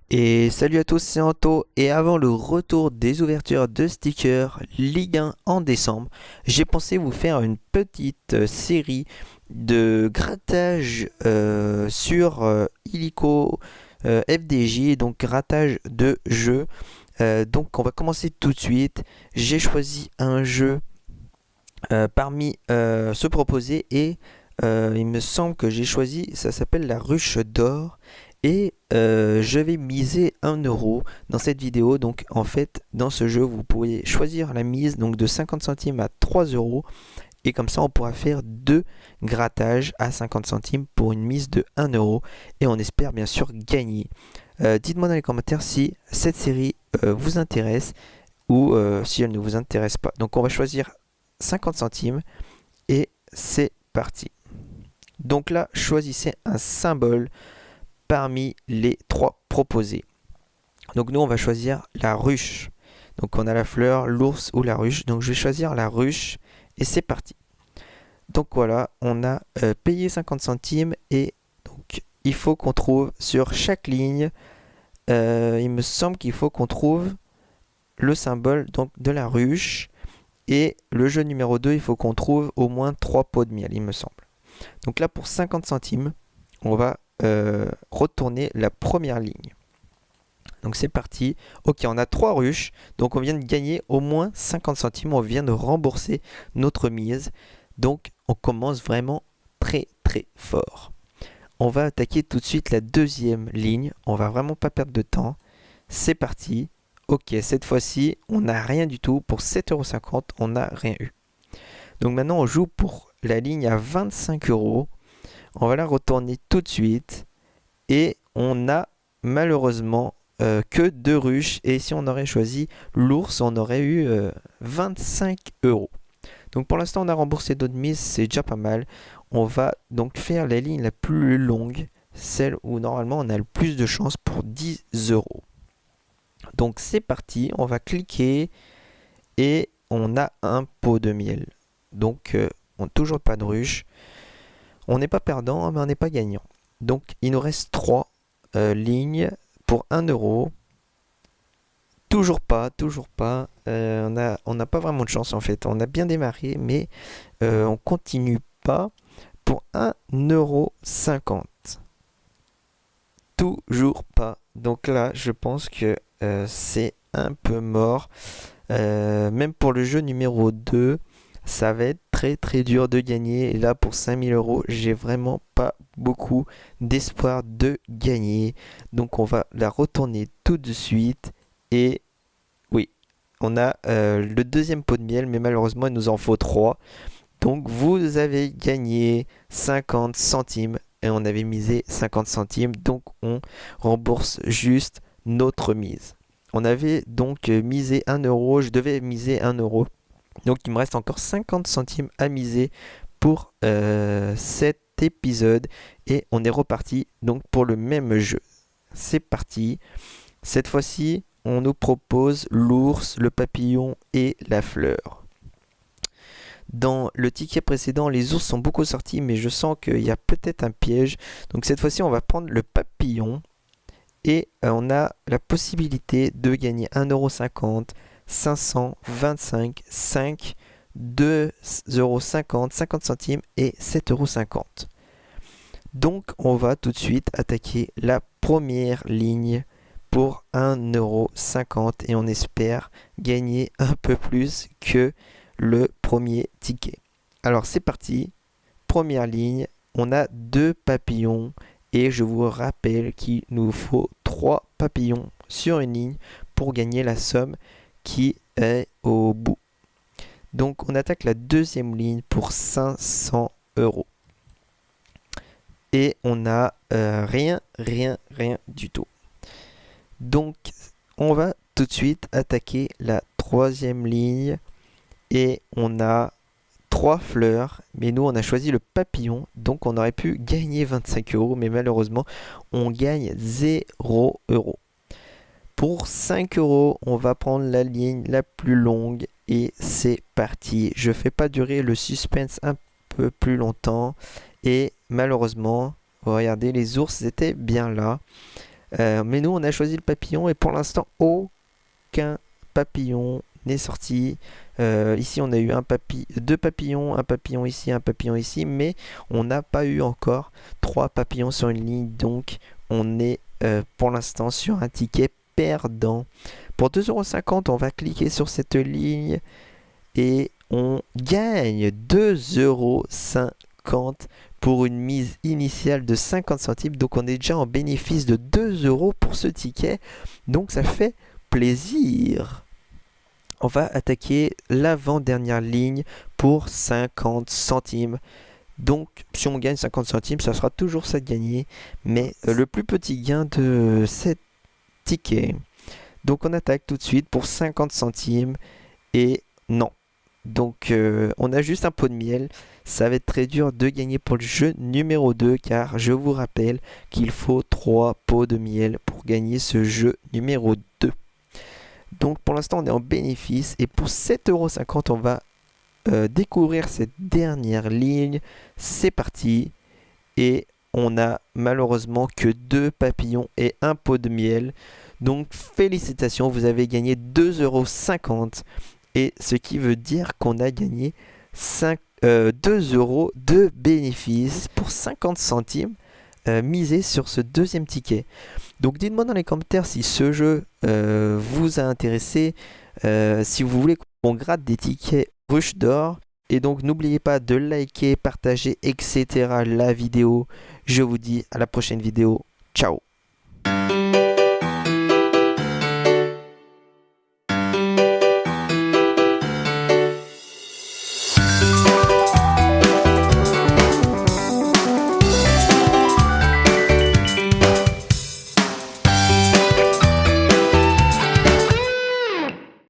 Et salut à tous, c'est Anto. Et avant le retour des ouvertures de stickers Ligue 1 en décembre, j'ai pensé vous faire une petite série de grattage sur Illico FDJ, donc grattage de jeux. Donc on va commencer tout de suite. J'ai choisi un jeu parmi ceux proposés et il me semble que j'ai choisi, ça s'appelle la ruche d'or et je vais miser 1 € dans cette vidéo. Donc en fait dans ce jeu vous pouvez choisir la mise donc de 50 centimes à 3 € et comme ça on pourra faire deux grattages à 50 centimes pour une mise de 1 € et on espère bien sûr gagner. Dites-moi dans les commentaires si cette série vous intéresse ou si elle ne vous intéresse pas. Donc on va choisir 50 centimes et c'est parti. Donc là, choisissez un symbole parmi les trois proposés. Donc nous, on va choisir la ruche. Donc on a la fleur, l'ours ou la ruche. Donc je vais choisir la ruche et c'est parti. Donc voilà, on a payé 50 centimes et donc il faut qu'on trouve sur chaque ligne, il me semble qu'il faut qu'on trouve le symbole donc, de la ruche. Et le jeu numéro 2, il faut qu'on trouve au moins 3 pots de miel, il me semble. Donc là, pour 50 centimes, on va retourner la première ligne. Donc c'est parti. Ok, on a 3 ruches. Donc on vient de gagner au moins 50 centimes. On vient de rembourser notre mise. Donc on commence vraiment très très fort. On va attaquer tout de suite la deuxième ligne. On va vraiment pas perdre de temps. C'est parti. Ok, cette fois-ci, on n'a rien du tout. Pour 7,50 €, on n'a rien eu. Donc maintenant, on joue pour la ligne à 25 €. On va la retourner tout de suite. Et on a malheureusement que 2 ruches. Et si on aurait choisi l'ours, on aurait eu 25 €. Donc pour l'instant, on a remboursé d'autres mises. C'est déjà pas mal. On va donc faire la ligne la plus longue. Celle où normalement on a le plus de chances pour 10 €. Donc c'est parti, on va cliquer et on a un pot de miel. Donc on n'a toujours pas de ruche. On n'est pas perdant, mais on n'est pas gagnant. Donc il nous reste 3 lignes pour 1 €. Toujours pas, toujours pas. On n'a pas vraiment de chance en fait. On a bien démarré, mais on continue pas pour 1,50 €. Toujours pas. Donc là, je pense que c'est un peu mort. Même pour le jeu numéro 2, ça va être très très dur de gagner. Et là, pour 5000 €, j'ai vraiment pas beaucoup d'espoir de gagner. Donc on va la retourner tout de suite. Et oui, on a le deuxième pot de miel, mais malheureusement, il nous en faut 3. Donc vous avez gagné 50 centimes et on avait misé 50 centimes. Donc on rembourse juste notre mise. On avait donc misé 1 €, je devais miser 1 €. Donc il me reste encore 50 centimes à miser pour cet épisode. Et on est reparti donc pour le même jeu. C'est parti. Cette fois-ci, on nous propose l'ours, le papillon et la fleur. Dans le ticket précédent, les ours sont beaucoup sortis, mais je sens qu'il y a peut-être un piège. Donc cette fois-ci, on va prendre le papillon. Et on a la possibilité de gagner 1,50 €, 500, 25, 5, 2,50 €, 50 centimes et 7,50 €. Donc on va tout de suite attaquer la première ligne pour 1,50 € et on espère gagner un peu plus que le premier ticket. Alors c'est parti, première ligne, on a 2 papillons et je vous rappelle qu'il nous faut 3 papillons sur une ligne pour gagner la somme qui est au bout. Donc on attaque la deuxième ligne pour 500 €. Et on a rien du tout. Donc on va tout de suite attaquer la troisième ligne et on a 3 fleurs, mais nous on a choisi le papillon, donc on aurait pu gagner 25 €, mais malheureusement on gagne 0 €. Pour 5 €, on va prendre la ligne la plus longue et c'est parti. Je fais pas durer le suspense un peu plus longtemps et malheureusement, regardez, les ours étaient bien là. Mais nous, on a choisi le papillon et pour l'instant, aucun papillon n'est sorti. Ici, on a eu deux papillons, un papillon ici, mais on n'a pas eu encore trois papillons sur une ligne. Donc, on est pour l'instant sur un ticket perdant. Pour 2,50 €, on va cliquer sur cette ligne et on gagne 2,50 € pour une mise initiale de 50 centimes. Donc on est déjà en bénéfice de 2 € pour ce ticket. Donc ça fait plaisir. On va attaquer l'avant-dernière ligne pour 50 centimes. Donc si on gagne 50 centimes, ça sera toujours ça de gagner. Mais le plus petit gain de cet ticket. Donc on attaque tout de suite pour 50 centimes. Et non. Donc on a juste un pot de miel. Ça va être très dur de gagner pour le jeu numéro 2 car je vous rappelle qu'il faut 3 pots de miel pour gagner ce jeu numéro 2. Donc pour l'instant on est en bénéfice et pour 7,50 € on va découvrir cette dernière ligne. C'est parti et on a malheureusement que 2 papillons et un pot de miel. Donc félicitations, vous avez gagné 2,50 € et ce qui veut dire qu'on a gagné 2 € de bénéfice pour 50 centimes misés sur ce deuxième ticket. Donc dites-moi dans les commentaires si ce jeu vous a intéressé, si vous voulez qu'on gratte des tickets rush d'or. Et donc n'oubliez pas de liker, partager, etc. la vidéo. Je vous dis à la prochaine vidéo. Ciao!